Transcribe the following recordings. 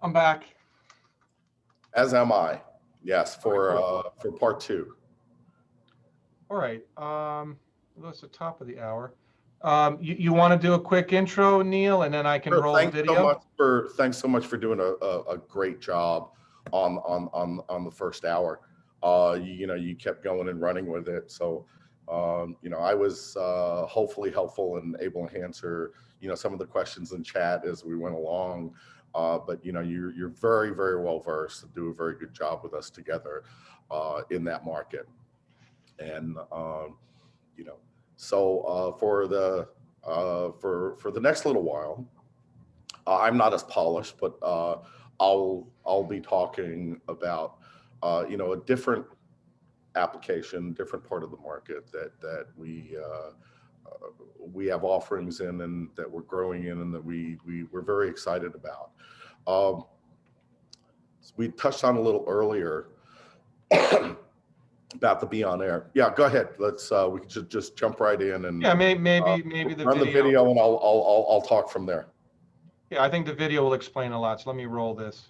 I'm back. As am I. Yes, Cool. for part two. All right. That's the top of the hour. You want to do a quick intro, Neil, and then I can Sure. roll the video? Thanks so much for doing a great job on the first hour. You kept going and running with it. So I was hopefully helpful and able to answer some of the questions in chat as we went along. But you're very, very well versed and do a very good job with us together in that market. And so for the next little while, I'm not as polished, but I'll be talking about a different application, different part of the market that we have offerings in and that we're growing in and that we're very excited about. We touched on a little earlier about the Be On Air. Yeah, go ahead. Let's we can just jump right in and maybe the run the video and I'll talk from there. Yeah, I think the video will explain a lot. So let me roll this.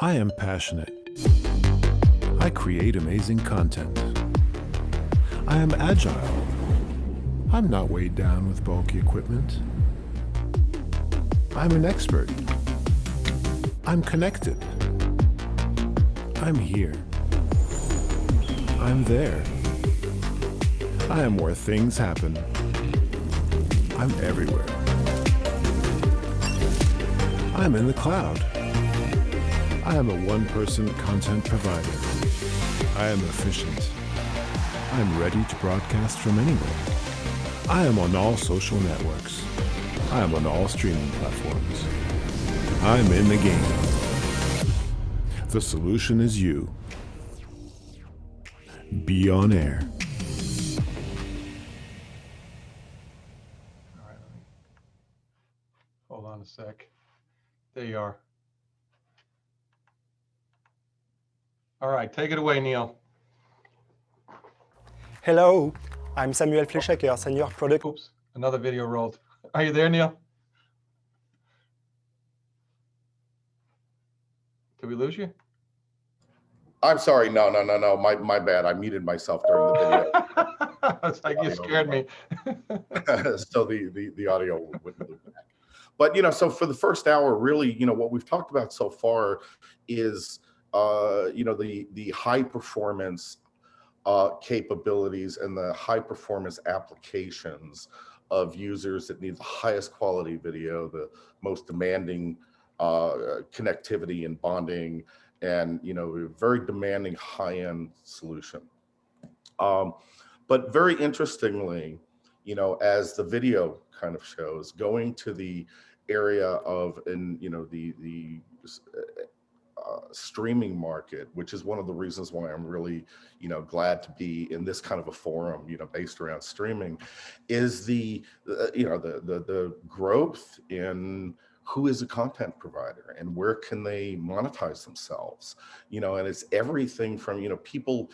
I am passionate. I create amazing content. I am agile. I'm not weighed down with bulky equipment. I'm an expert. I'm connected. I'm here. I'm there. I am where things happen. I'm everywhere. I'm in the cloud. I am a one-person content provider. I am efficient. I'm ready to broadcast from anywhere. I am on all social networks. I am on all streaming platforms. I'm in the game. The solution is you. Be on air. All right, hold on a sec. There you are. All right, take it away, Neil. Hello, I'm Samuel Fleischacker, Senior Product. Oops, another video rolled. Are you there, Neil? Did we lose you? I'm sorry. No. My bad. I muted myself during the video. It's like you scared me. So the audio wouldn't loop back. But so for the first hour, really, what we've talked about so far is the high performance capabilities and the high performance applications of users that need the highest quality video, the most demanding connectivity and bonding, and very demanding high-end solution. But very interestingly, as the video kind of shows, going to the area of the streaming market, which is one of the reasons why I'm really glad to be in this kind of a forum based around streaming, is the growth in who is a content provider and where can they monetize themselves, and it's everything from people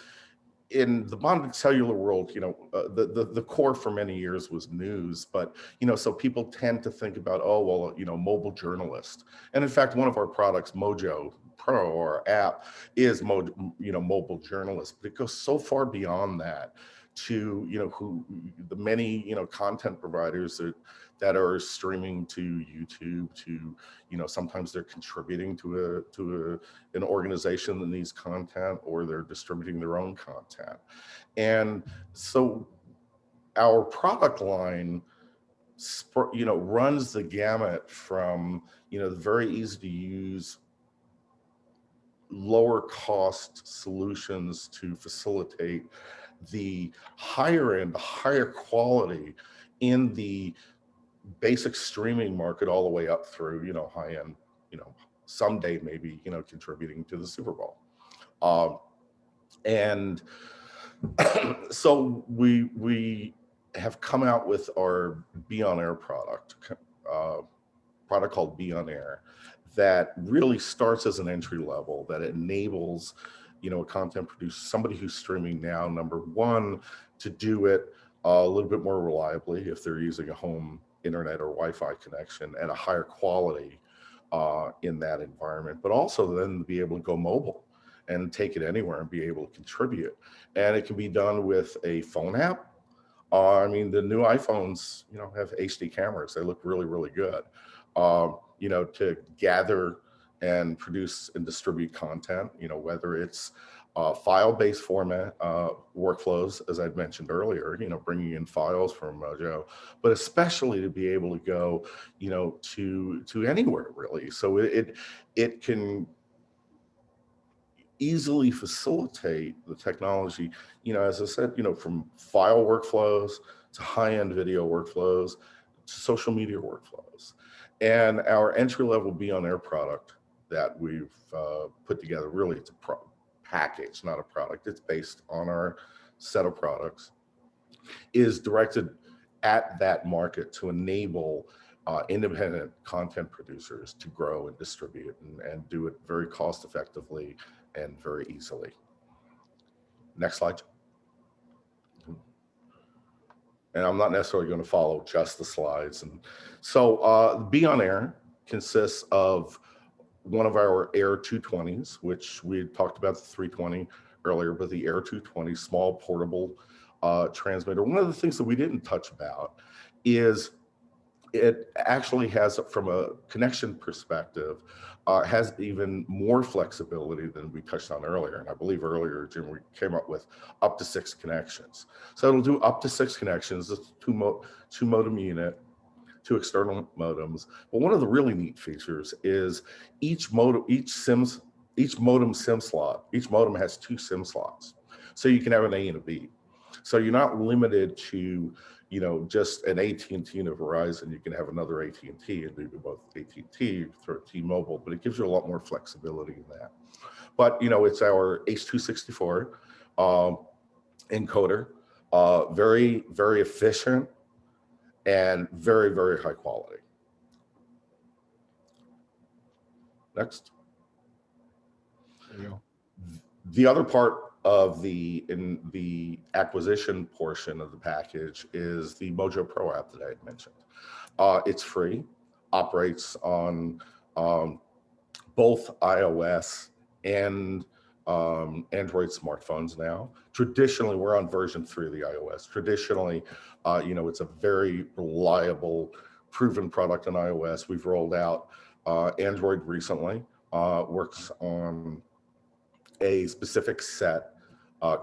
in the bonded cellular world. The core for many years was news, but so people tend to think about, oh well, mobile journalist, and in fact one of our products, Mojo Pro App, is mobile journalist, but it goes so far beyond that to who the many content providers that are streaming to YouTube, to sometimes they're contributing to an organization that needs content, or they're distributing their own content. And so our product line runs the gamut from the very easy to use, lower cost solutions to facilitate the higher end, higher quality in the basic streaming market, all the way up through high end, someday maybe contributing to the Super Bowl. And so we have come out with our Be On Air product called Be On Air, that really starts as an entry level, that enables a content producer, somebody who's streaming now, number one, to do it a little bit more reliably if they're using a home internet or Wi-Fi connection at a higher quality in that environment, but also then be able to go mobile and take it anywhere and be able to contribute. And it can be done with a phone app. I mean, the new iPhones, have HD cameras. They look really, really good. To gather and produce and distribute content, whether it's file-based format workflows, as I'd mentioned earlier, bringing in files from Mojo, but especially to be able to go, to anywhere really. So it can easily facilitate the technology, as I said, from file workflows to high-end video workflows to social media workflows. And our entry-level Be On Air product that we've put together, really it's a package, not a product. It's based on our set of products, is directed at that market to enable independent content producers to grow and distribute and do it very cost effectively and very easily. Next slide. And I'm not necessarily going to follow just the slides. And so Be On Air consists of one of our Air 220s, which we had talked about the 320 earlier, but the Air 220 small portable transmitter. One of the things that we didn't touch about is it actually has, from a connection perspective, has even more flexibility than we touched on earlier. And I believe earlier, Jim, we came up with up to 6 connections. So it'll do up to 6 connections, two modem unit, 2 external modems. But one of the really neat features is each modem SIM slot, each modem has 2 SIM slots. So you can have an A and a B. So you're not limited to, just an AT&T and a Verizon. You can have another AT&T and do both AT&T through T-Mobile, but it gives you a lot more flexibility in that. But, it's our H.264 encoder, very, very efficient and very, very high quality. Next. There you go. The other part of the acquisition portion of the package is the Mojo Pro app that I had mentioned. It's free, operates on both iOS and Android smartphones now. Traditionally, we're on version 3 of the iOS. Traditionally, it's a very reliable, proven product on iOS. We've rolled out Android recently, works on a specific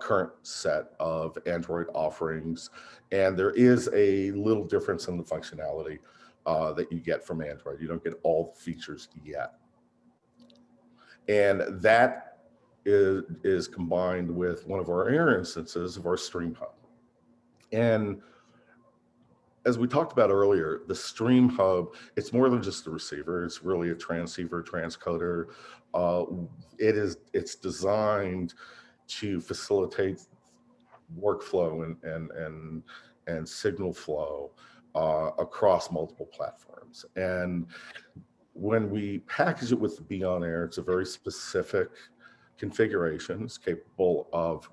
current set of Android offerings. And there is a little difference in the functionality that you get from Android. You don't get all the features yet. And that is combined with one of our Air instances of our Stream Hub. And as we talked about earlier, the Stream Hub, it's more than just a receiver. It's really a transceiver, transcoder. It's designed to facilitate workflow and signal flow across multiple platforms. And when we package it with the Be On Air, it's a very specific configuration. It's capable of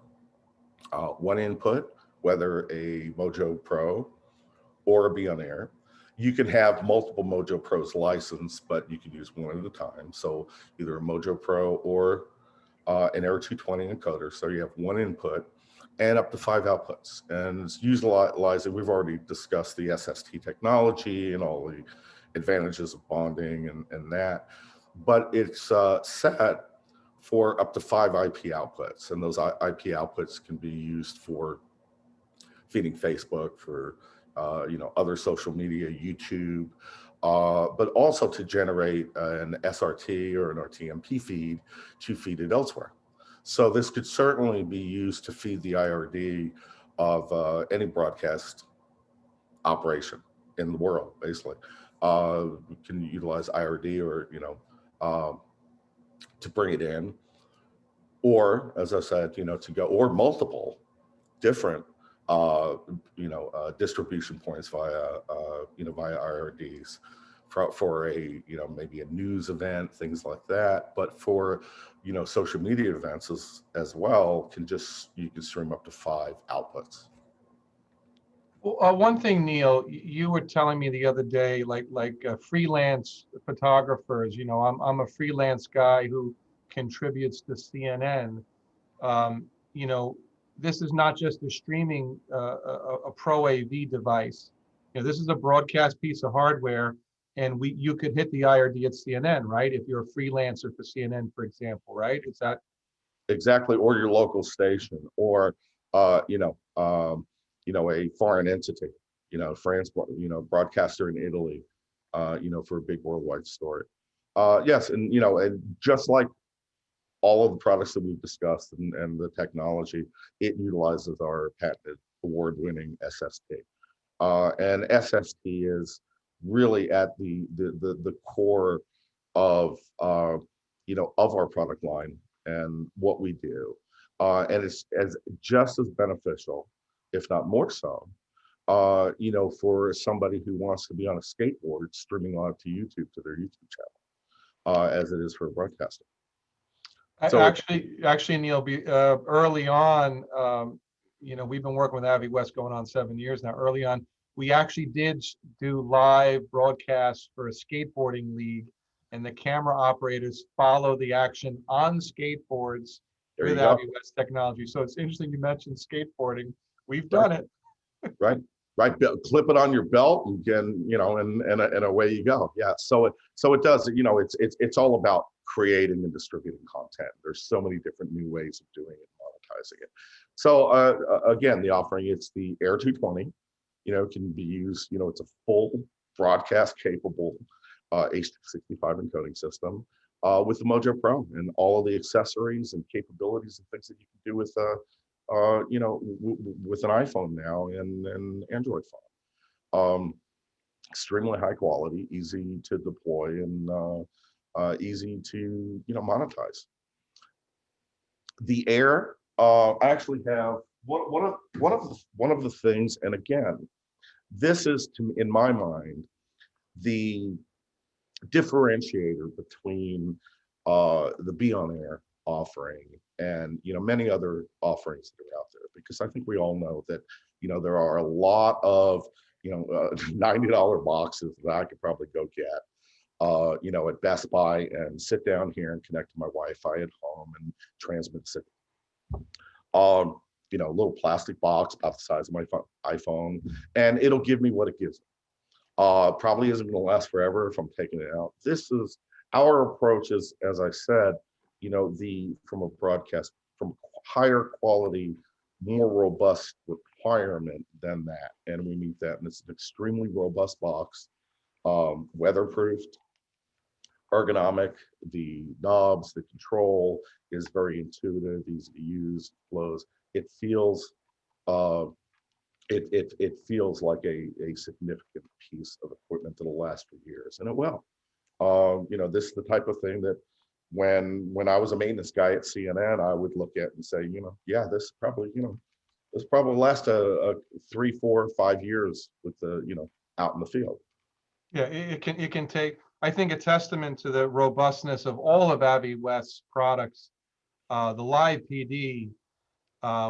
one input, whether a Mojo Pro or a Be On Air. You can have multiple Mojo Pros licensed, but you can use one at a time. So either a Mojo Pro or an Air 220 encoder. So you have one input and up to 5 outputs. And it's utilizing, we've already discussed the SST technology and all the advantages of bonding and that, but it's set for up to 5 IP outputs. And those IP outputs can be used for feeding Facebook, for other social media, YouTube, but also to generate an SRT or an RTMP feed to feed it elsewhere. So this could certainly be used to feed the IRD of any broadcast operation in the world, basically. We can utilize IRD or, to bring it in, or as I said, to go, or multiple different distribution points via IRDs for a, maybe a news event, things like that. But for, social media events as well, you can stream up to 5 outputs. Well, one thing, Neil, you were telling me the other day, freelance photographers. I'm a freelance guy who contributes to CNN. You know, this is not just a streaming, a Pro AV device. This is a broadcast piece of hardware, and you could hit the IRD at CNN, right? If you're a freelancer for CNN, for example, right? Is that Exactly, or your local station, or uh, you know, um, a foreign entity, France, broadcaster in Italy, for a big worldwide story. Yes, and just like all of the products that we've discussed and the technology, it utilizes our patented award-winning SST. And SST is really at the core of of our product line and what we do, and it's as just as beneficial, if not more so, for somebody who wants to be on a skateboard streaming live to YouTube to their YouTube channel, as it is for broadcasting. So actually, Neil, early on, we've been working with Avi West going on 7 years now. Early on, we actually did do live broadcasts for a skateboarding league, and the camera operators follow the action on skateboards there you with go. Avi West technology. So it's interesting you mentioned skateboarding. We've done it. Right, right. Clip it on your belt and can, and away you go. Yeah. So it does. It's all about creating and distributing content. There's so many different new ways of doing it, monetizing it. So again, the offering, it's the Air 220. Can be used. It's a full broadcast capable H265 encoding system with the Mojo Pro and all of the accessories and capabilities and things that you can do with with an iPhone now and an Android phone. Extremely high quality, easy to deploy, and easy to monetize. The Air, I actually have one of the things, and again, this is in my mind the differentiator between the Be On Air offering and many other offerings that are out there, because I think we all know that there are a lot of $90 boxes that I could probably go get at Best Buy and sit down here and connect to my Wi-Fi at home and transmit signal. A little plastic box about the size of my iPhone, and it'll give me what it gives me. Probably isn't going to last forever if I'm taking it out. This is our approach, is, as I said, from a broadcast, from higher quality, more robust requirement than that, and we meet that, and it's an extremely robust box, weatherproofed, ergonomic. The knobs, the control is very intuitive, easy to use, flows. It feels it feels like a significant piece of equipment that'll last for years, and it will. This is the type of thing that when I was a maintenance guy at CNN, I would look at and say, yeah, this probably last a 3, 4, 5 years with the out in the field. Yeah, it can take, I think, a testament to the robustness of all of Avi West's products. The live PD,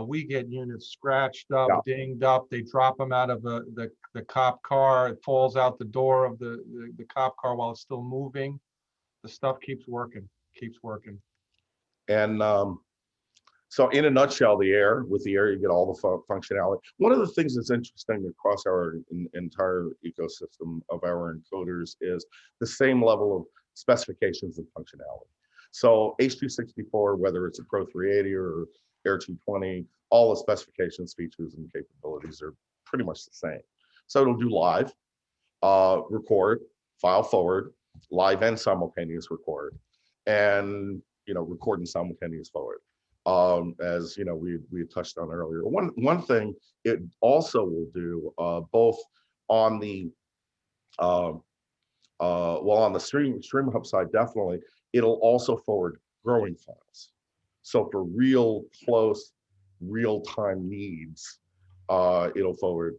we get units scratched up, Yeah. dinged up. They drop them out of the cop car. It falls out the door of the cop car while it's still moving. The stuff keeps working. And so in a nutshell, the Air, with the Air, you get all the functionality. One of the things that's interesting across our entire ecosystem of our encoders is the same level of specifications and functionality. So H264, whether it's a Pro 380 or Air 220, all the specifications, features, and capabilities are pretty much the same. So it'll do live, record, file forward, live and simultaneous record, and record and simultaneous forward. As we had touched on earlier. One thing it also will do, both on the on the stream hub side, definitely, it'll also forward growing files. So for real close, real-time needs, it'll forward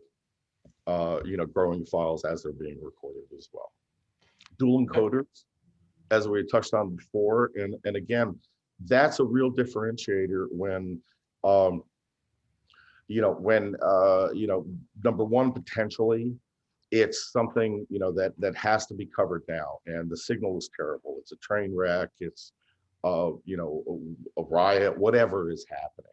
growing files as they're being recorded as well. Dual encoders, as we touched on before, and again, that's a real differentiator when when number one, potentially it's something that has to be covered now, and the signal is terrible. It's a train wreck. It's a riot, whatever is happening.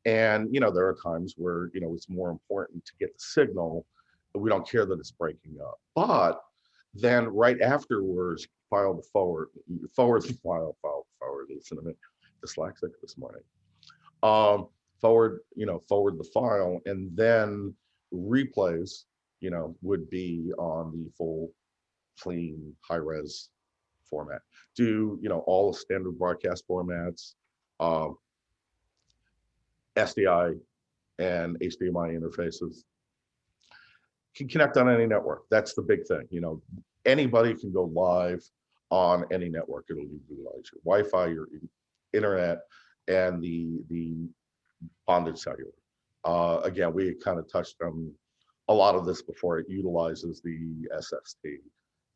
And there are times where it's more important to get the signal, but we don't care that it's breaking up. But then right afterwards, file the forward. Listen to me, dyslexic this morning. Forward the file, and then replays would be on the full, clean, high-res format. Do all the standard broadcast formats, SDI and HDMI interfaces, can connect on any network. That's the big thing. Anybody can go live on any network. It'll utilize your Wi-Fi, your internet, and the bonded cellular. Again, we kind of touched on a lot of this before. It utilizes the SST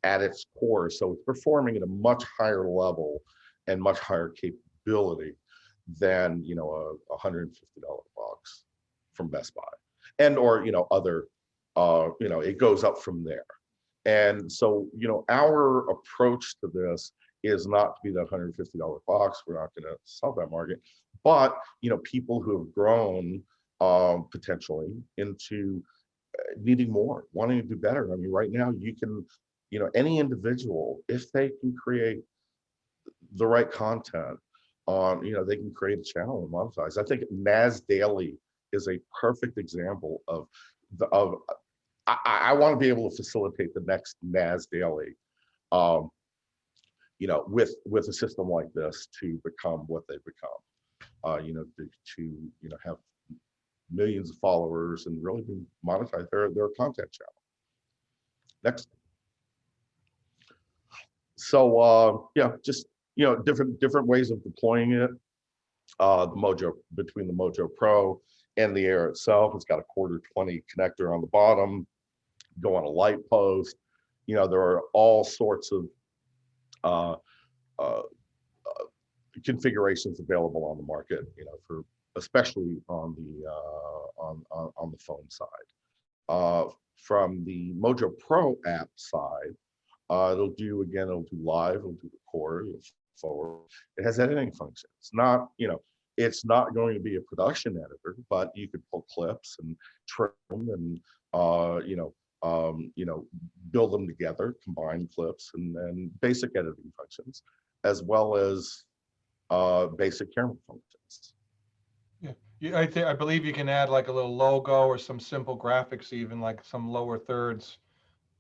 at its core, so it's performing at a much higher level and much higher capability than a $150 box from Best Buy, and or other it goes up from there. And so our approach to this is not to be that $150 box. We're not going to sell that market, but people who have grown potentially into needing more, wanting to do better. I mean, right now you can any individual, if they can create the right content on they can create a channel and monetize. I think NAS Daily is a perfect example of I want to be able to facilitate the next NAS Daily with a system like this to become what they become, to have millions of followers and really monetize their content channel. Next. So just different ways of deploying it. Between the Mojo Pro and the Air itself, it's got a 1/4-20 connector on the bottom, go on a light post. There are all sorts of configurations available on the market, for especially on the phone side. From the Mojo Pro app side, it'll do live, it'll do record, it'll forward. It has editing functions. It's not going to be a production editor, but you could pull clips and trim and build them together, combine clips and basic editing functions, as well as basic camera functions. Yeah, I believe you can add like a little logo or some simple graphics, even like some lower thirds.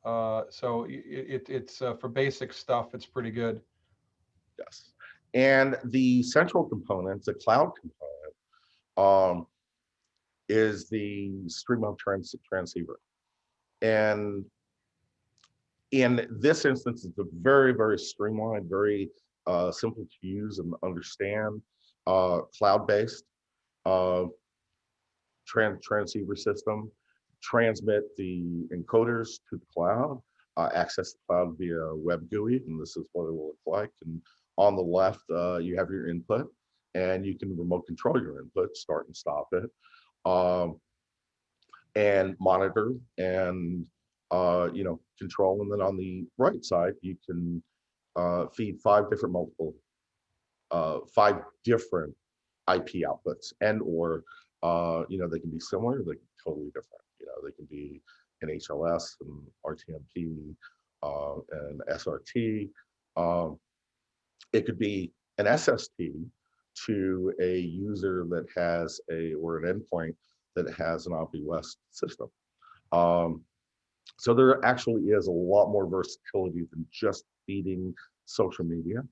So it's for basic stuff, it's pretty good. Yes. And the central component, the cloud component, is the stream-mount transceiver. And in this instance, it's a very, very streamlined, very simple to use and understand, cloud-based transceiver system. Transmit the encoders to the cloud, access the cloud via web GUI, and this is what it will look like. And on the left, you have your input, and you can remote control your input, start and stop it, and monitor and control. And then on the right side, you can feed 5 different IP outputs, and or they can be similar, they can be totally different. They can be an HLS, and RTMP, and SRT. It could be an SST to a user that has or an endpoint that has an OptiWest system. So there actually is a lot more versatility than just feeding social media.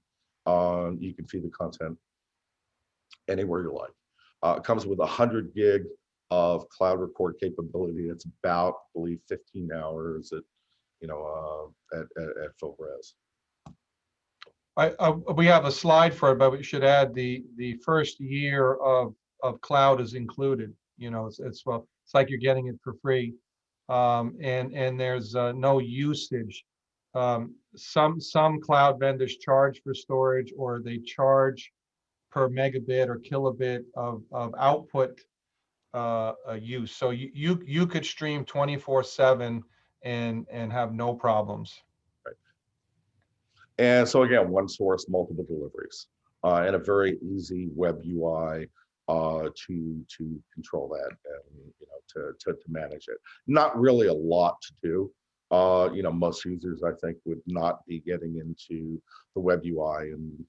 You can feed the content anywhere you like. It comes with 100 gig of cloud record capability. It's about, I believe, 15 hours at full res. We have a slide for it, but we should add the first year of cloud is included. It's like you're getting it for free, and there's no usage. Some cloud vendors charge for storage, or they charge per megabit or kilobit of output use. So you could stream 24/7 and have no problems. Right. And so again, one source, multiple deliveries, and a very easy web UI to control that and to manage it. Not really a lot to do. Most users I think would not be getting into the web UI and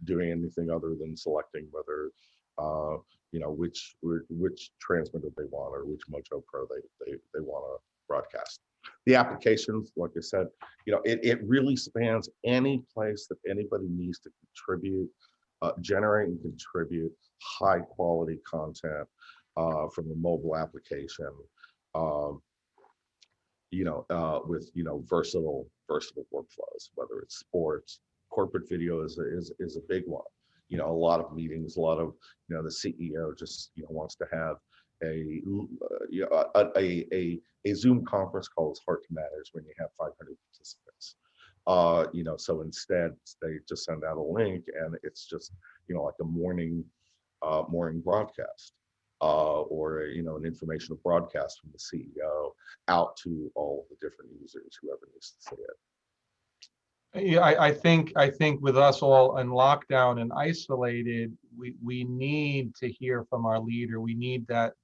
doing anything other than selecting whether which transmitter they want or which Mojo Pro they want to broadcast. The applications, like I said, it really spans any place that anybody needs to contribute, generate and contribute high quality content from a mobile application. With versatile workflows, whether it's sports, corporate video is a big one. A lot of meetings, a lot of the CEO just wants to have a Zoom conference call is hard to manage when you have 500 participants. So instead they just send out a link and it's just like a morning broadcast. Or an informational broadcast from the CEO out to all the different users, whoever needs to see it. Yeah, I think with us all in lockdown and isolated, we need to hear from our leader. We need that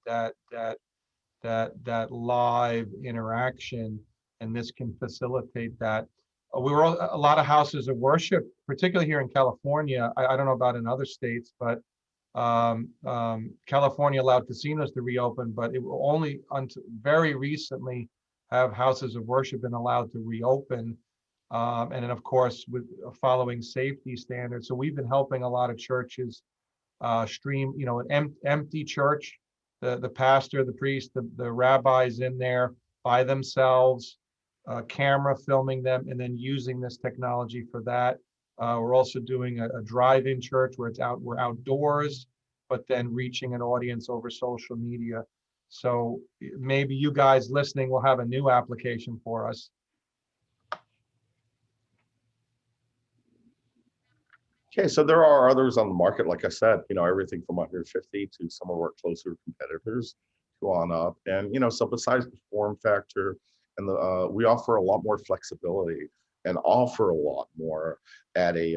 live interaction, and this can facilitate that. We were a lot of houses of worship, particularly here in California. I don't know about in other states, but California allowed casinos to reopen, but it will only until very recently have houses of worship been allowed to reopen. And then of course, with following safety standards. So we've been helping a lot of churches stream, an empty church, the pastor, the priest, the rabbis in there by themselves, camera filming them, and then using this technology for that. We're also doing a drive-in church where we're outdoors, but then reaching an audience over social media. So maybe you guys listening will have a new application for us. Okay, so there are others on the market, like I said, everything from 150 to some of our closer competitors go on up. And, so besides the form factor and we offer a lot more flexibility and offer a lot more at a,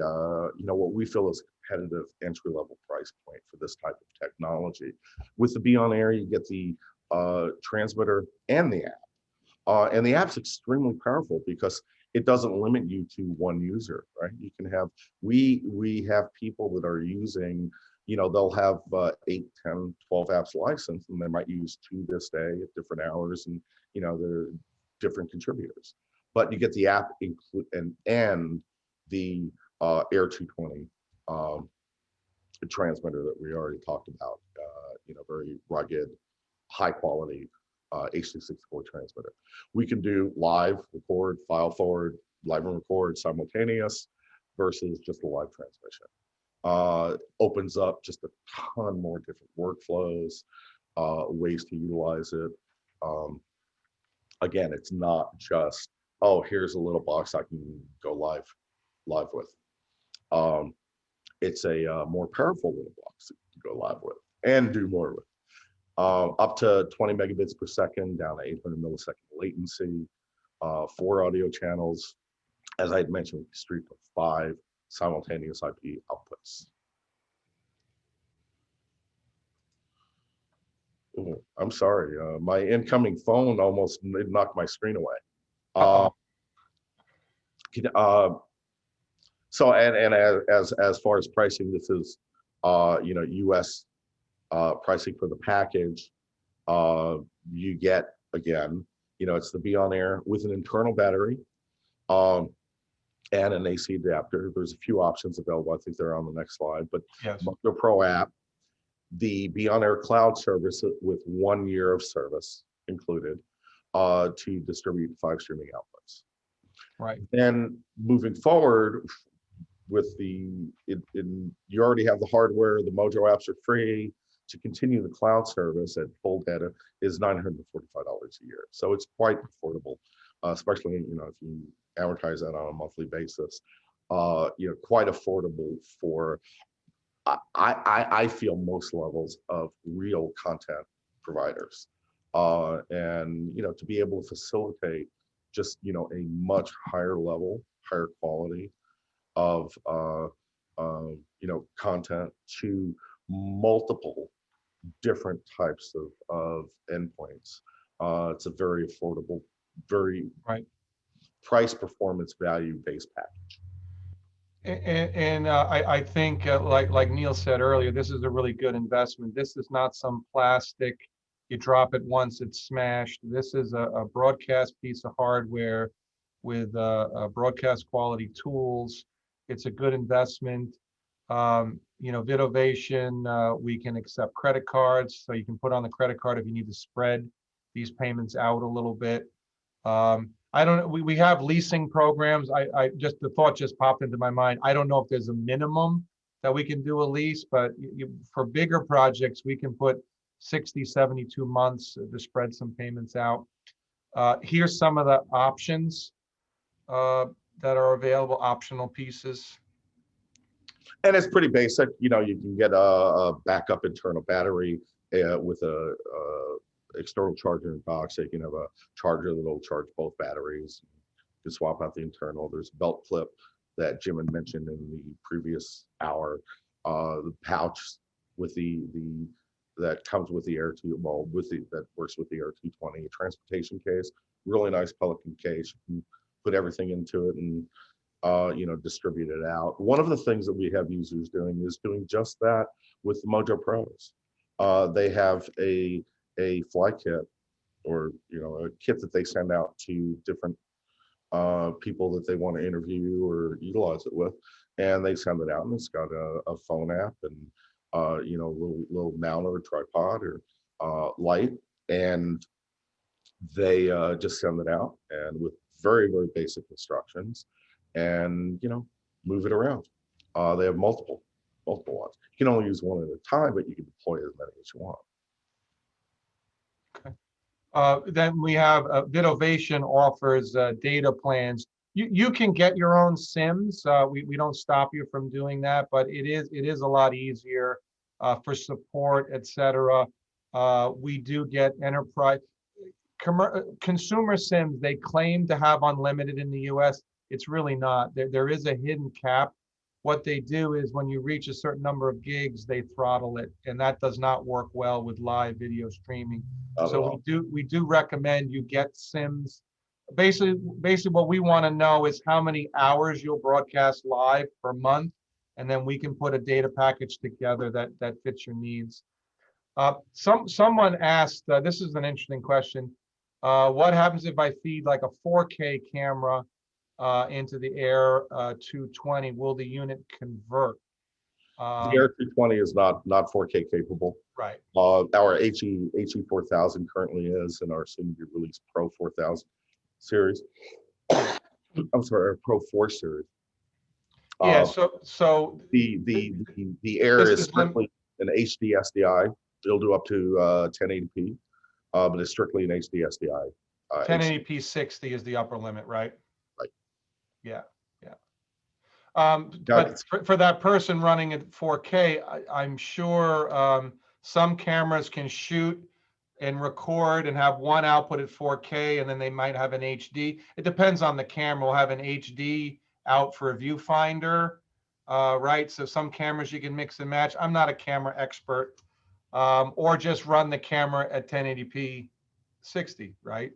what we feel is a competitive entry-level price point for this type of technology. With the Be On Air, you get the transmitter and the app. And the app's extremely powerful because it doesn't limit you to one user, right? You can have, we have people that are using, they'll have 8, 10, 12 apps licensed, and they might use 2 this day at different hours, and they're different contributors. But you get the app include and the Air 220 transmitter that we already talked about. Very rugged, high quality H.264 transmitter. We can do live, record, file forward, live and record simultaneous versus just a live transmission. Opens up just a ton more different workflows, ways to utilize it. Again, it's not just, oh, here's a little box I can go live with. It's a more powerful little box to go live with and do more with. Up to 20 megabits per second, down to 800 millisecond latency, 4 audio channels. As I had mentioned, we can stream to 5 simultaneous IP outputs. Ooh, I'm sorry, my incoming phone almost knocked my screen away. So and as far as pricing, this is US pricing for the package. You get, again, it's the Be On Air with an internal battery and an AC adapter. There's a few options available. I think they're on the next slide, but Yes. Mojo Pro App, the Be On Air cloud service with 1 year of service included to distribute 5 streaming outputs. Right. Then moving forward with you already have the hardware, the Mojo apps are free. To continue the cloud service at full data is $945 a year. So it's quite affordable, especially, if you amortize that on a monthly basis, quite affordable for, I feel, most levels of real content providers, and to be able to facilitate just a much higher level, higher quality of content to multiple different types of endpoints. It's a very affordable, very Right. price performance value based package. And I think, like Neil said earlier, this is a really good investment. This is not some plastic, you drop it once, it's smashed. This is a broadcast piece of hardware with broadcast quality tools. It's a good investment. Vidovation, we can accept credit cards, so you can put on the credit card if you need to spread these payments out a little bit. I don't know, we have leasing programs. The thought just popped into my mind. I don't know if there's a minimum that we can do a lease, but for bigger projects, we can put 60, 72 months to spread some payments out. Here's some of the options that are available, optional pieces. And it's pretty basic. You can get a backup internal battery with a external charger in the box. So you can have a charger that'll charge both batteries. You can swap out the internal. There's a belt clip that Jim had mentioned in the previous hour. The pouch with that comes with the Air 2, that works with the Air 220. A transportation case, really nice Pelican case. You can put everything into it and distribute it out. One of the things that we have users doing is doing just that with the Mojo Pros. They have a fly kit, or a kit that they send out to different people that they want to interview or utilize it with, and they send it out, and it's got a phone app and little mount or tripod or light, and they just send it out, and with very, very basic instructions, and move it around. They have multiple ones. You can only use one at a time, but you can deploy as many as you want. Then we have Vidovation offers data plans. You can get your own SIMs. We don't stop you from doing that, but it is a lot easier for support, etc. We do get enterprise consumer SIMs. They claim to have unlimited in the US. It's really not. There is a hidden cap. What they do is when you reach a certain number of gigs, they throttle it, and that does not work well with live video streaming. So we do recommend you get SIMs. Basically what we want to know is how many hours you'll broadcast live per month, and then we can put a data package together that fits your needs. Someone asked, this is an interesting question. What happens if I feed like a 4K camera into the Air 220? Will the unit convert? The Air 220 is not 4K capable. Right. Our HE 4000 currently is, and our soon-to-be released Pro 4000 series. I'm sorry, our Pro 4 series. Yeah. So the Air is strictly an HD SDI. It'll do up to 1080p, but it's strictly an HD SDI. 1080p 60 is the upper limit, right? Right. Yeah. But for that person running at 4K, I'm sure some cameras can shoot and record and have one output at 4K, and then they might have an HD. It depends on the camera. We'll have an HD out for a viewfinder, right? So some cameras you can mix and match. I'm not a camera expert, or just run the camera at 1080p 60, right?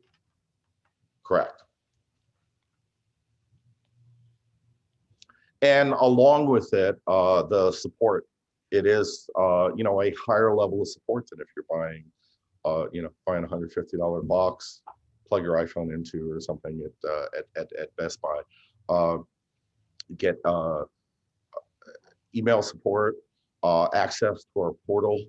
Correct. And along with it, the support, it is, a higher level of support than if you're buying a $150 box, plug your iPhone into or something at Best Buy. Get email support, access to our portal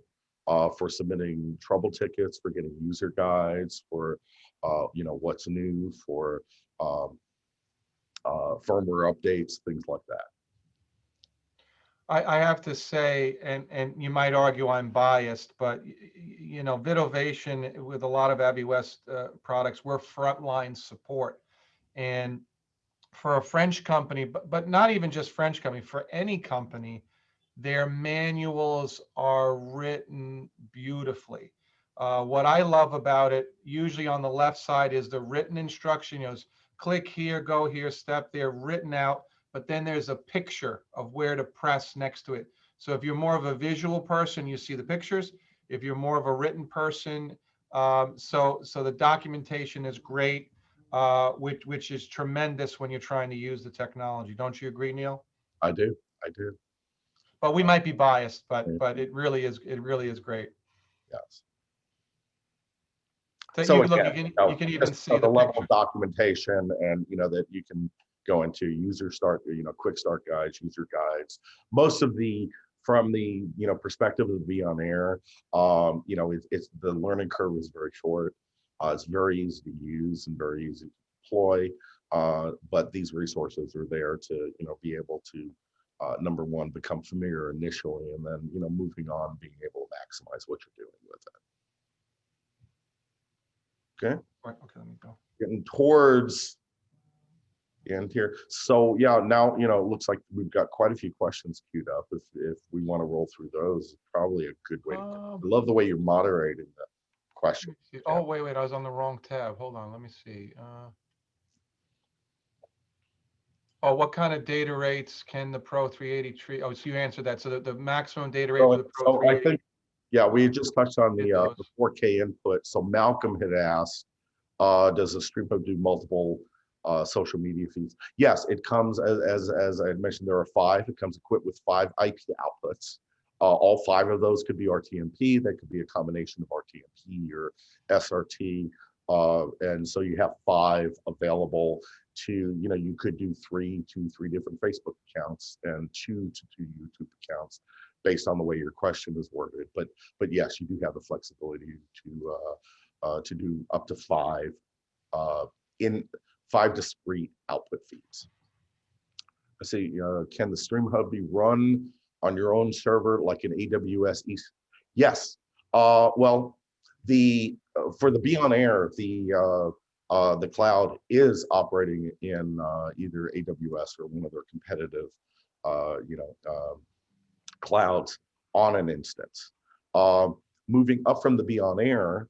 for submitting trouble tickets, for getting user guides, for what's new, for firmware updates, things like that. I have to say, and you might argue I'm biased, but Vidovation, with a lot of AviWest products, we're frontline support. And for a French company, but not even just French company, for any company, their manuals are written beautifully. What I love about it, usually on the left side, is the written instruction. Click here, go here, step there, written out. But then there's a picture of where to press next to it. So if you're more of a visual person, you see the pictures. If you're more of a written person, so the documentation is great, which is tremendous when you're trying to use the technology. Don't you agree, Neil? I do. I do. But we might be biased, but Yeah. but it really is great. Yes. So So you look, again, you can even just, see the the level picture. of documentation, and that you can go into user start, quick start guides, user guides. Most of the, from the perspective of the Be On Air, it's the learning curve is very short. It's very easy to use and very easy to deploy. But these resources are there to be able to number one, become familiar initially, and then moving on, being able to maximize what you're doing with it. Okay. Right, okay, let me go. Getting towards the end here. So yeah, now it looks like we've got quite a few questions queued up. If we want to roll through those, probably a good way. I love the way you're moderating the question. Oh, wait, I was on the wrong tab. Hold on, let me see. Oh, what kind of data rates can the Pro 380 treat? Oh, so you answered that. So the maximum data rate for the Pro So I 380. think, yeah, we had just touched on the those. 4K input. So Malcolm had asked, does the StreamHub do multiple social media feeds? Yes, it comes as I had mentioned, there are 5. It comes equipped with 5 IP outputs. All 5 of those could be RTMP. They could be a combination of RTMP or SRT. And so you have 5 available to, you could do 3 different Facebook accounts and 2 YouTube accounts based on the way your question is worded. But yes, you do have the flexibility to do up to 5 in 5 discrete output feeds. Let's see, can the StreamHub be run on your own server like an AWS East? Yes. Well, for the Be On Air, the cloud is operating in either AWS or one of their competitive, clouds on an instance. Moving up from the Be On Air,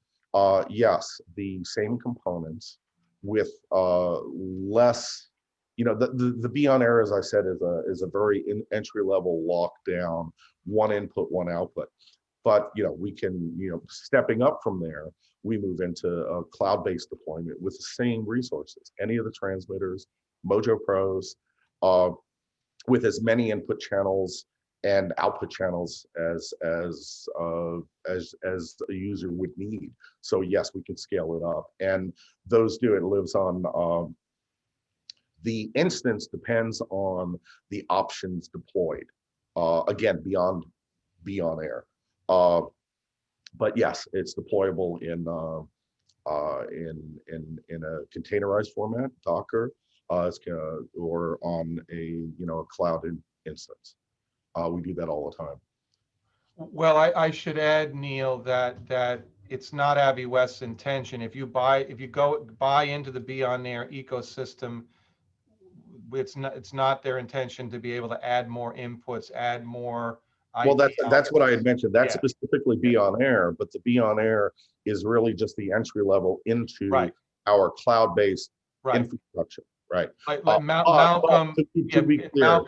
yes, the same components with less, the Be On Air, as I said, is a very entry level lockdown, one input, one output. But we can, stepping up from there, we move into a cloud-based deployment with the same resources, any of the transmitters, Mojo Pros, with as many input channels and output channels as a user would need. So yes, we can scale it up, and those do. It lives on the instance depends on the options deployed. Again, beyond Be On Air. But yes, it's deployable in a containerized format, Docker, or on a a cloud instance. We do that all the time. Well, I should add, Neil, that it's not Avi West's intention. If you go buy into the Be On Air ecosystem, it's not their intention to be able to add more inputs, add more. Well, that's what I had mentioned. That's specifically Be On Air, but the Be On Air is really just the entry level into our cloud-based infrastructure, right? Like Malcolm, to be clear,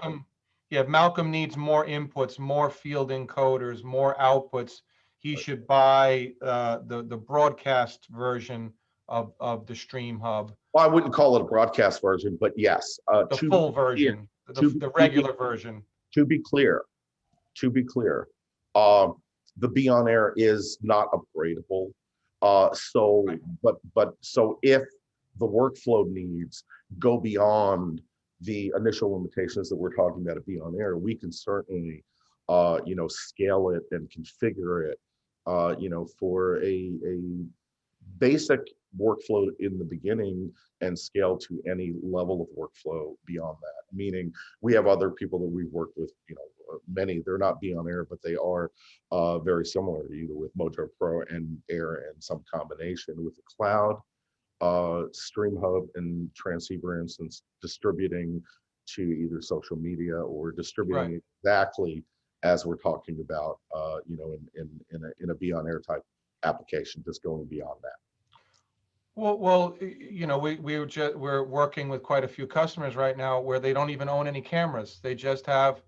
Malcolm needs more inputs, more field encoders, more outputs. He should buy the broadcast version of the StreamHub. Well, I wouldn't call it a broadcast version, but yes, the full version, the regular version. To be clear, the Be On Air is not upgradable. So if the workflow needs go beyond the initial limitations that we're talking about at Be On Air, we can certainly, scale it and configure it, for a basic workflow in the beginning and scale to any level of workflow beyond that. Meaning, we have other people that we've worked with, many, they're not Be On Air, but they are very similar, either with Mojo Pro and Air and some combination with the cloud, StreamHub and transceiver instance distributing to either social media or distributing exactly as we're talking about, in a Be On Air type application, just going beyond that. Well, you know, we're working with quite a few customers right now where they don't even own any cameras. They just have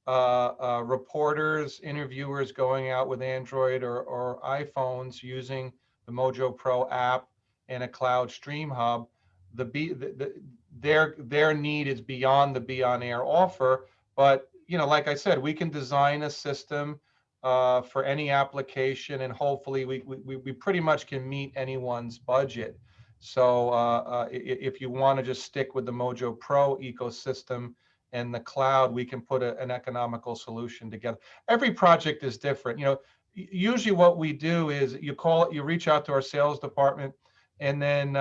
reporters, interviewers going out with Android or iPhones using the Mojo Pro app and a cloud stream hub. Their need is beyond the Be On Air offer, but you know, like I said, we can design a system for any application, and hopefully we pretty much can meet anyone's budget. So if you want to just stick with the Mojo Pro ecosystem and the cloud, we can put an economical solution together. Every project is different. You know, usually what we do is you reach out to our sales department, and then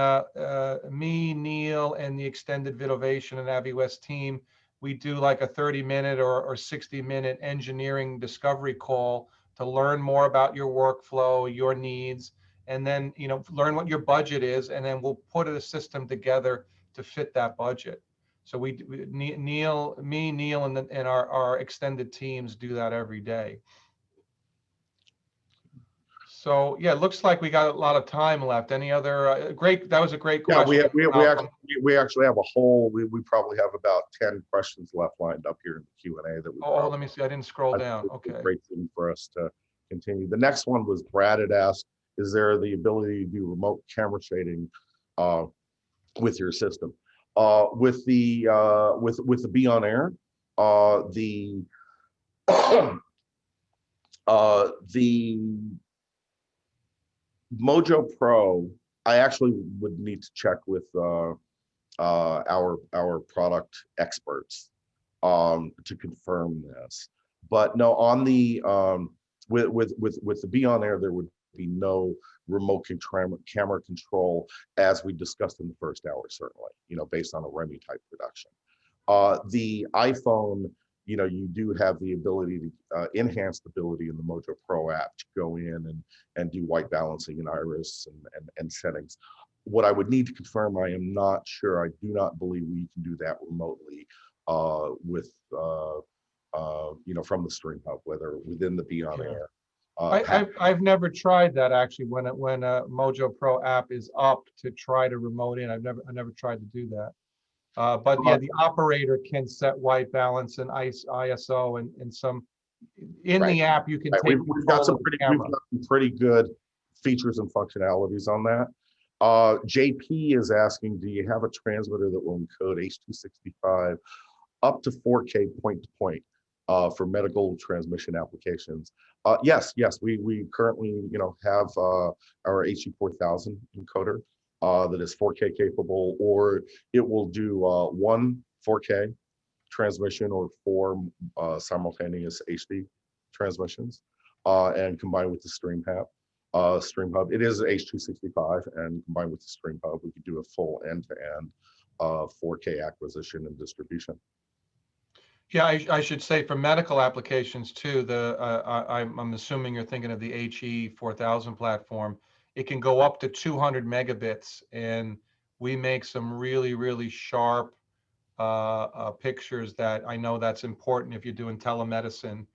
me, Neil, and the extended Vidovation and AviWest team, we do like a 30-minute or 60-minute engineering discovery call to learn more about your workflow, your needs, and then, you know, learn what your budget is, and then we'll put a system together to fit that budget. So Neil, and our extended teams do that every day. So yeah, it looks like we got a lot of time left. Any other that was a great question. Yeah, we actually have a whole, we probably have about 10 questions left lined up here in the Q&A that we let me see. I didn't scroll down. Okay. Great thing for us to continue. The next one was Brad had asked, is there the ability to do remote camera shading with your system? With the Be On Air, the Mojo Pro, I actually would need to check with our product experts to confirm this. But no, on the with the Be On Air, there would be no remote camera control, as we discussed in the first hour, certainly, you know, based on a REMI type production. The iPhone, you know, you do have the ability to enhanced ability in the Mojo Pro app to go in and do white balancing and iris and settings. What I would need to confirm, I am not sure. I do not believe we can do that remotely with you know, from the Stream Hub, whether within the Be On Air. I've never tried that actually. When a Mojo Pro app is up to try to remote in, I never tried to do that. But yeah, the operator can set white balance and ISO and some in the app. You can take. We've got some pretty good features and functionalities on that. JP is asking, do you have a transmitter that will encode H.265 up to 4K point to point for medical transmission applications? Yes, we currently, you know, have our HE4000 encoder that is 4K capable, or it will do one 4K transmission or 4 simultaneous HD transmissions, and combined with the Stream Hub. It is H.265, and combined with the Stream Hub, we could do a full end-to-end 4K acquisition and distribution. Yeah, I should say for medical applications too, I'm assuming you're thinking of the HE4000 platform. It can go up to 200 megabits, and we make some really, really sharp pictures that I know that's important if you're doing telemedicine.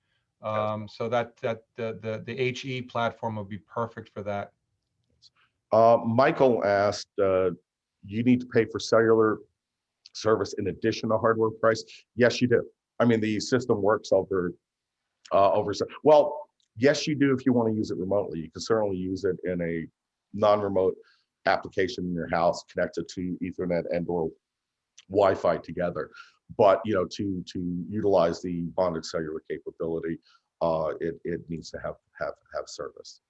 So that the HE platform would be perfect for that. Michael asked, you need to pay for cellular service in addition to hardware price? Yes, you do. I mean, the system works over. Well, yes, you do if you want to use it remotely. You can certainly use it in a non-remote application in your house connected to Ethernet and/or Wi-Fi together. But you know, to utilize the bonded cellular capability, it needs to have service,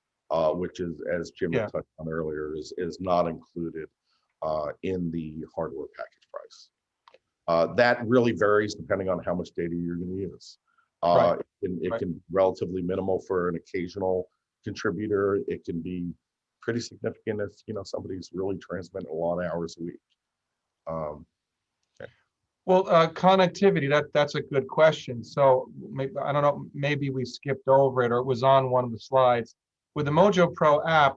which is, as Jim had touched on earlier, is not included in the hardware package price. That really varies depending on how much data you're going to use. It can be relatively minimal for an occasional contributor. It can be pretty significant if, you know, somebody's really transmitting a lot of hours a week. Well, connectivity, that's a good question. So maybe, I don't know, maybe we skipped over it or it was on one of the slides. With the Mojo Pro app,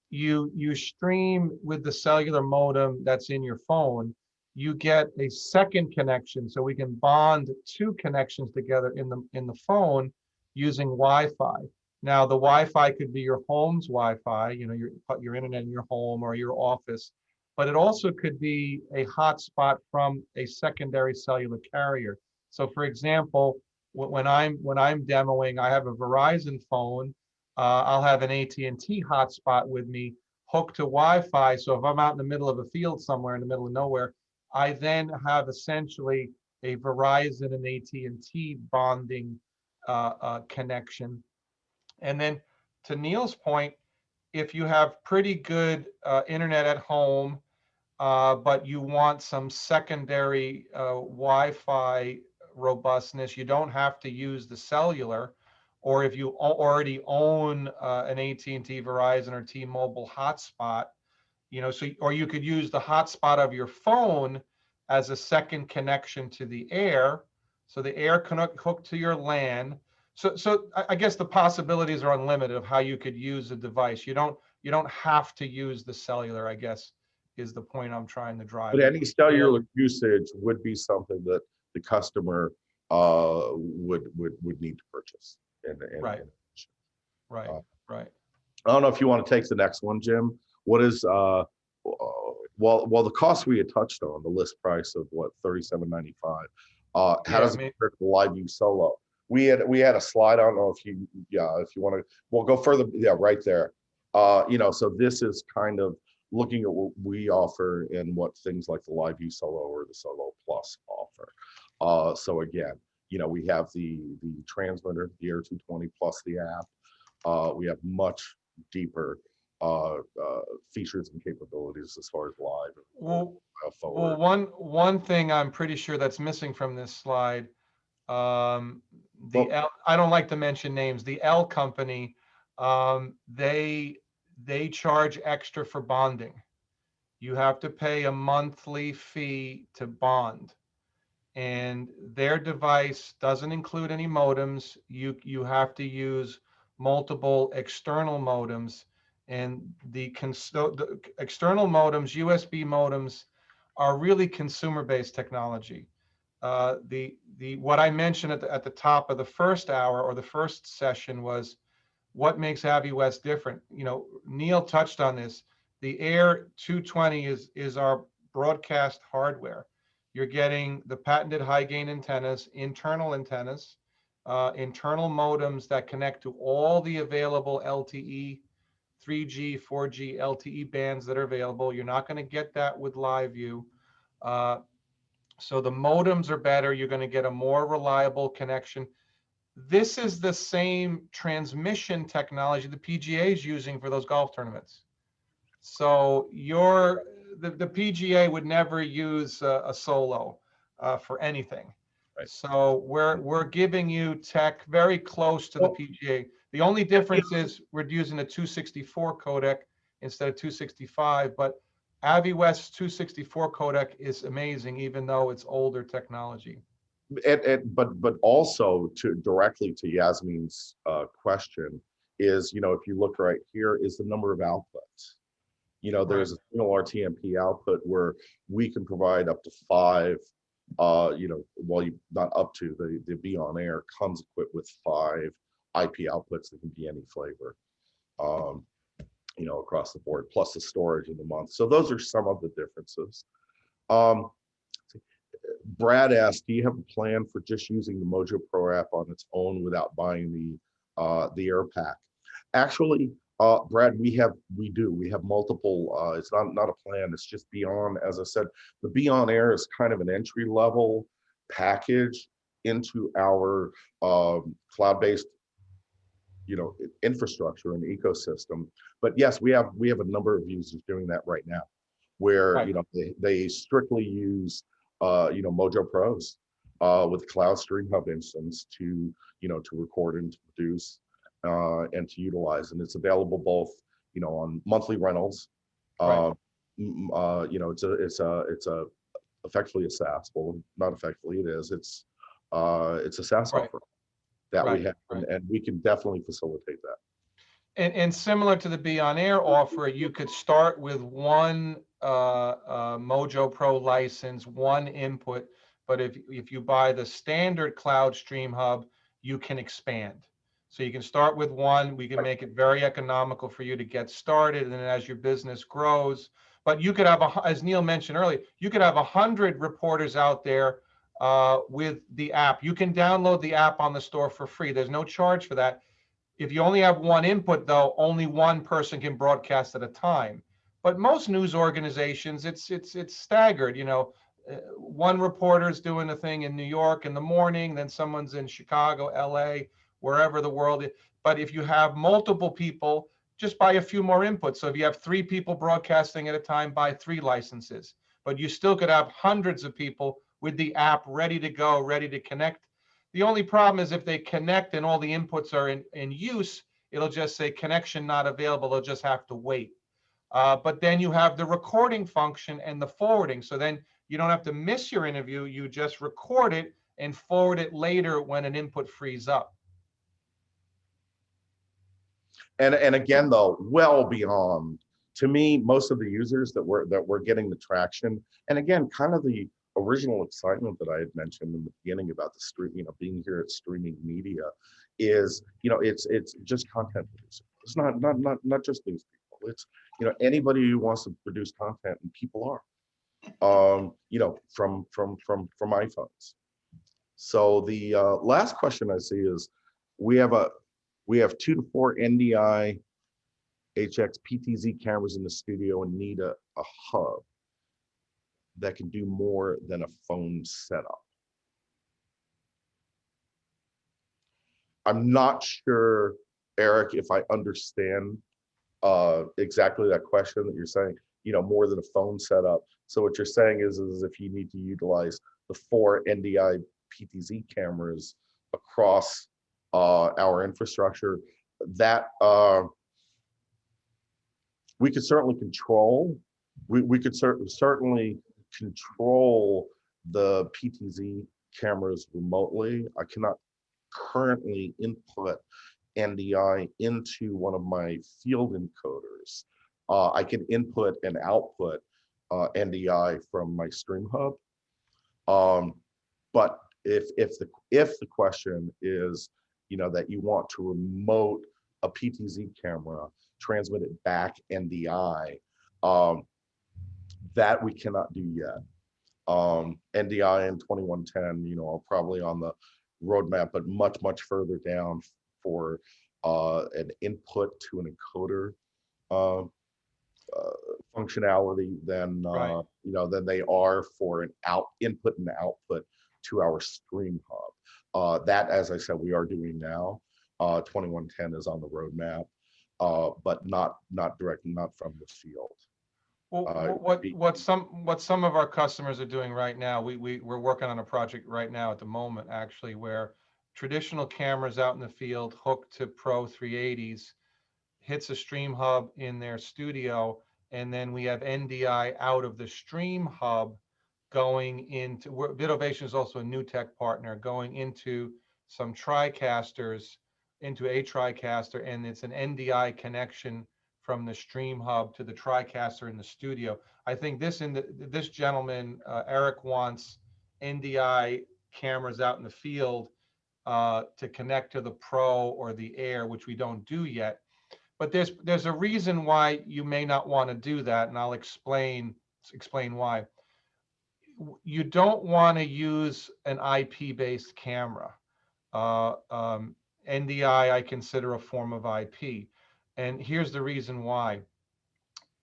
you stream with the cellular modem that's in your phone. You get a second connection, so we can bond 2 connections together in the phone using Wi-Fi. Now, the Wi-Fi could be your home's Wi-Fi, your internet in your home or your office, but it also could be a hotspot from a secondary cellular carrier. So, for example, when I'm demoing, I have a Verizon phone. I'll have an AT&T hotspot with me hooked to Wi-Fi. So if I'm out in the middle of a field somewhere in the middle of nowhere, I then have essentially a Verizon and AT&T bonding connection. And then to Neil's point, if you have pretty good internet at home, but you want some secondary Wi-Fi robustness, you don't have to use the cellular. Or if you already own an AT&T, Verizon, or T-Mobile hotspot, or you could use the hotspot of your phone as a second connection to the air. So the air can hook to your LAN. So I guess the possibilities are unlimited of how you could use a device. You don't have to use the cellular, I guess, is the point I'm trying to drive. But any cellular usage would be something that the customer would need to purchase. Right. Right. I don't know if you want to take the next one, Jim. What is well the cost we had touched on, the list price of what, $37.95. How does it compare to the LiveView Solo? We had a slide. I don't know if you want to, we'll go further. Yeah, right there. So this is kind of looking at what we offer and what things like the LiveView Solo or the Solo Plus offer. So again, we have the transmitter, the Air 220 plus the app. We have much deeper features and capabilities as far as live. Well, one thing I'm pretty sure that's missing from this slide, I don't like to mention names. The L company, they charge extra for bonding. You have to pay a monthly fee to bond, and their device doesn't include any modems. You have to use multiple external modems, and the external modems, USB modems, are really consumer-based technology. What I mentioned at the top of the first hour or the first session was what makes AVIWest different. Neil touched on this. The Air 220 is our broadcast hardware. You're getting the patented high gain antennas, internal modems that connect to all the available LTE, 3G, 4G, LTE bands that are available. You're not going to get that with LiveView. So the modems are better. You're going to get a more reliable connection. This is the same transmission technology the PGA is using for those golf tournaments. So the PGA would never use a Solo for anything. Right. So we're giving you tech very close to the PGA. The only difference is we're using a 264 codec instead of 265, but AVIWest's 264 codec is amazing, even though it's older technology. But also directly to Yasmin's question is, if you look right here, is the number of outputs. There's a single RTMP output where we can provide up to 5. Not up to, the Be On Air comes equipped with 5 IP outputs that can be any flavor, across the board, plus the storage in the month. So those are some of the differences. Brad asked, do you have a plan for just using the Mojo Pro app on its own without buying the Air Pack? Actually, Brad, we have multiple. It's not a plan. It's just Be On. As I said, the Be On Air is kind of an entry level package into our cloud-based, infrastructure and ecosystem. But yes, we have a number of users doing that right now, where they strictly use Mojo Pros with Cloud Stream Hub instance to record and to produce and to utilize, and it's available both on monthly rentals. Right. It's effectively a SaaS. Well, not effectively, it is. It's a SaaS offer that we have, and we can definitely facilitate that. And similar to the Be On Air offer, you could start with one Mojo Pro license, one input, but if you buy the standard Cloud Stream Hub, you can expand. So you can start with one. We can make it very economical for you to get started. And then as your business grows, but you could have, as Neil mentioned earlier, you could have 100 reporters out there with the app. You can download the app on the store for free. There's no charge for that. If you only have one input, though, only one person can broadcast at a time. But most news organizations, it's staggered. You know, one reporter's doing a thing in New York in the morning, then someone's in Chicago, LA, wherever the world is. But if you have multiple people, just buy a few more inputs. So if you have 3 people broadcasting at a time, buy 3 licenses. But you still could have hundreds of people with the app ready to go, ready to connect. The only problem is if they connect and all the inputs are in use, it'll just say connection not available. They'll just have to wait. But then you have the recording function and the forwarding. So then you don't have to miss your interview. You just record it and forward it later when an input frees up. And again, though, well beyond, to me, most of the users that we're getting the traction, and again, kind of the original excitement that I had mentioned in the beginning about the stream, you know, being here at Streaming Media, is, you know, it's just content producers. It's not just these people. It's, you know, anybody who wants to produce content, and people are, you know, from iPhones. So the last question I see is, we have 2 to 4 NDI HX PTZ cameras in the studio and need a hub that can do more than a phone setup. I'm not sure, Eric, if I understand exactly that question that you're saying, you know, more than a phone setup. So what you're saying is if you need to utilize the 4 NDI PTZ cameras across our infrastructure, that we could certainly control. We could certainly control the PTZ cameras remotely. I cannot currently input NDI into one of my field encoders. I can input and output NDI from my Stream Hub. But if the question is, you know, that you want to remote a PTZ camera, transmit it back NDI, that we cannot do yet. NDI and 2110, you know, are probably on the roadmap, but much further down for an input to an encoder functionality than Right. you know, than they are for an input and output to our Stream Hub. That, as I said, we are doing now. 2110 is on the roadmap, but not directly, not from the field. Well, what some of our customers are doing right now, we're working on a project right now at the moment, actually, where traditional cameras out in the field hooked to Pro 380s hits a Stream Hub in their studio, and then we have NDI out of the Stream Hub going into, Vidovation is also a new tech partner, going into some TriCasters, into a TriCaster, and it's an NDI connection from the Stream Hub to the TriCaster in the studio. I think this gentleman, Eric, wants NDI cameras out in the field to connect to the Pro or the Air, which we don't do yet. But there's a reason why you may not want to do that, and I'll explain why. You don't want to use an IP-based camera. NDI I consider a form of IP. And here's the reason why.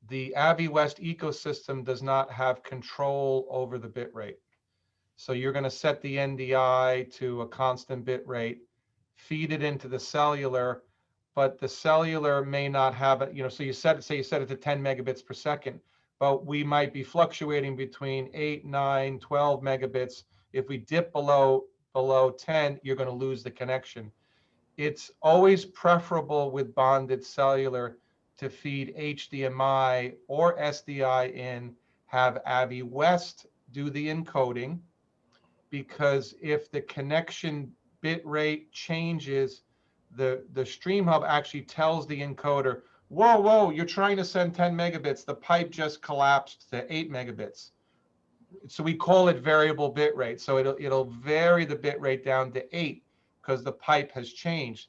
The AviWest ecosystem does not have control over the bit rate. So you're going to set the NDI to a constant bit rate, feed it into the cellular, but the cellular may not have it, you know, so you set it to 10 megabits per second, but we might be fluctuating between 8, 9, 12 megabits. If we dip below 10, you're going to lose the connection. It's always preferable with bonded cellular to feed HDMI or SDI in, have AviWest do the encoding, because if the connection bit rate changes, the Stream Hub actually tells the encoder, whoa, you're trying to send 10 megabits, the pipe just collapsed to 8 megabits. So we call it variable bit rate. So it'll vary the bit rate down to 8 because the pipe has changed.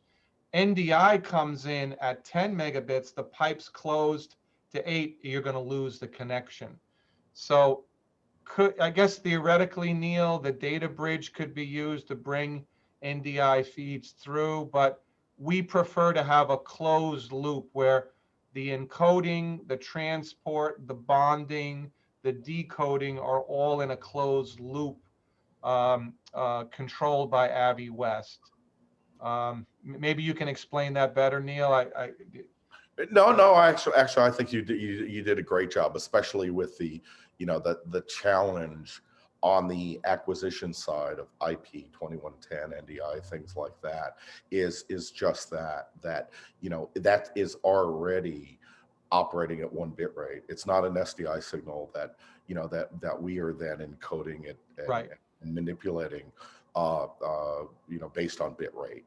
NDI comes in at 10 megabits, the pipe's closed to 8, you're going to lose the connection. So I guess theoretically, Neil, the data bridge could be used to bring NDI feeds through, but we prefer to have a closed loop where the encoding, the transport, the bonding, the decoding are all in a closed loop, controlled by Avi West. Maybe you can explain that better, Neil. No, actually, I think you did a great job, especially with the, the challenge on the acquisition side of IP 2110, NDI, things like that, is just that that is already operating at 1 bit rate. It's not an SDI signal that that we are then encoding it Right. and manipulating, based on bit rate.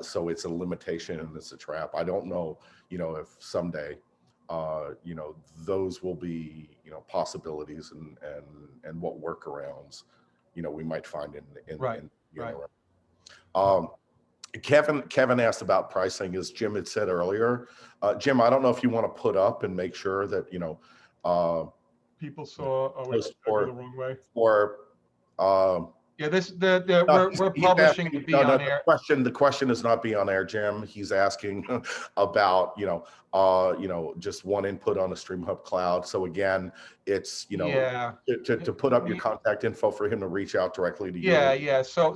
So it's a limitation and it's a trap. I don't know, if someday, those will be, possibilities and what workarounds, we might find in Right. the Right. interim. Kevin asked about pricing, as Jim had said earlier. Jim, I don't know if you want to put up and make sure that, People saw, oh, wait, post I go the wrong way. or Yeah, no, we're he's publishing asking, to be no, on the air. question is not be on air, Jim. He's asking about, just one input on the StreamHub cloud. So again, it's, Yeah. to put up your contact info for him to reach out directly to you. Yeah. So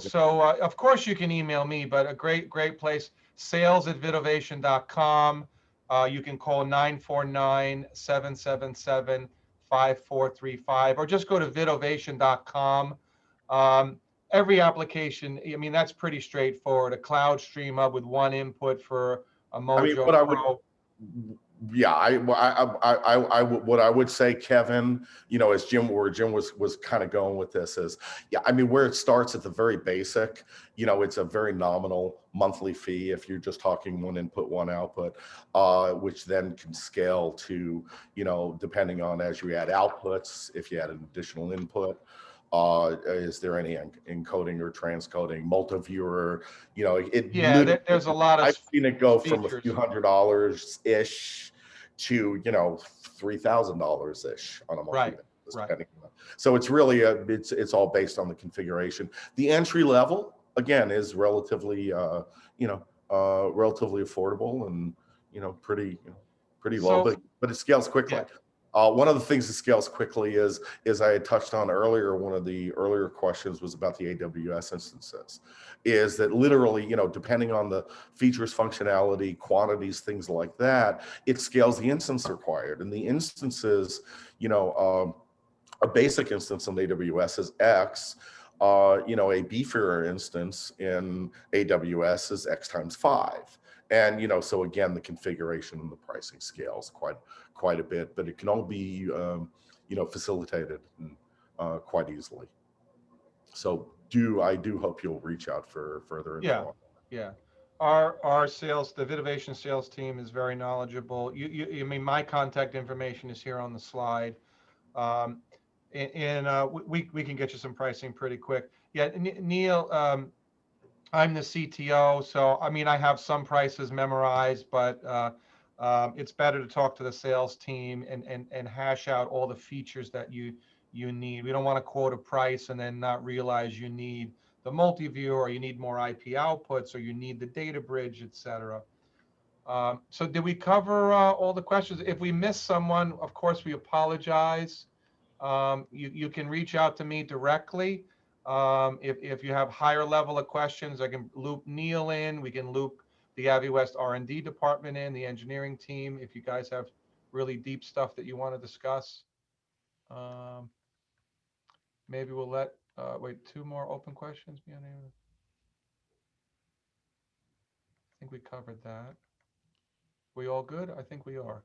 of course you can email me, but a great place, sales@vidovation.com. You can call 949-777-5435, or just go to vidovation.com. Every application, I mean, that's pretty straightforward. A cloud stream up with one input for a Mojo what I Pro. what I would say, Kevin, as Jim was kind of going with this is, where it starts at the very basic, it's a very nominal monthly fee if you're just talking one input, one output, which then can scale to, depending on as you add outputs, if you add an additional input. Is there any encoding or transcoding, multi-viewer? There's a lot of I've seen it go from a features. few $100s ish to $3,000 ish on a monthly basis, depending on. So it's really it's all based on the configuration. The entry level again is relatively relatively affordable and pretty low, but it scales quickly. Yeah. One of the things that scales quickly is I had touched on earlier, one of the earlier questions was about the AWS instances, is that literally, depending on the features, functionality, quantities, things like that, it scales the instance required. And the instances, a basic instance on AWS is X, a beefier instance in AWS is X times 5. And so again, the configuration and the pricing scales quite a bit, but it can all be facilitated quite easily. So I do hope you'll reach out for further info. Yeah. Our sales, the Vidovation sales team is very knowledgeable. I mean, my contact information is here on the slide. We can get you some pricing pretty quick. Yeah, Neil, I'm the CTO, so I mean, I have some prices memorized, but it's better to talk to the sales team and hash out all the features that you need. We don't want to quote a price and then not realize you need the multi-view, or you need more IP outputs, or you need the data bridge, etc. So did we cover all the questions? If we missed someone, of course, we apologize. You can reach out to me directly. If you have higher level of questions, I can loop Neil in. We can loop the Avi West R&D department in, the engineering team, if you guys have really deep stuff that you want to discuss. Maybe we'll let, wait, 2 more open questions. I think we covered that. We all good? I think we are.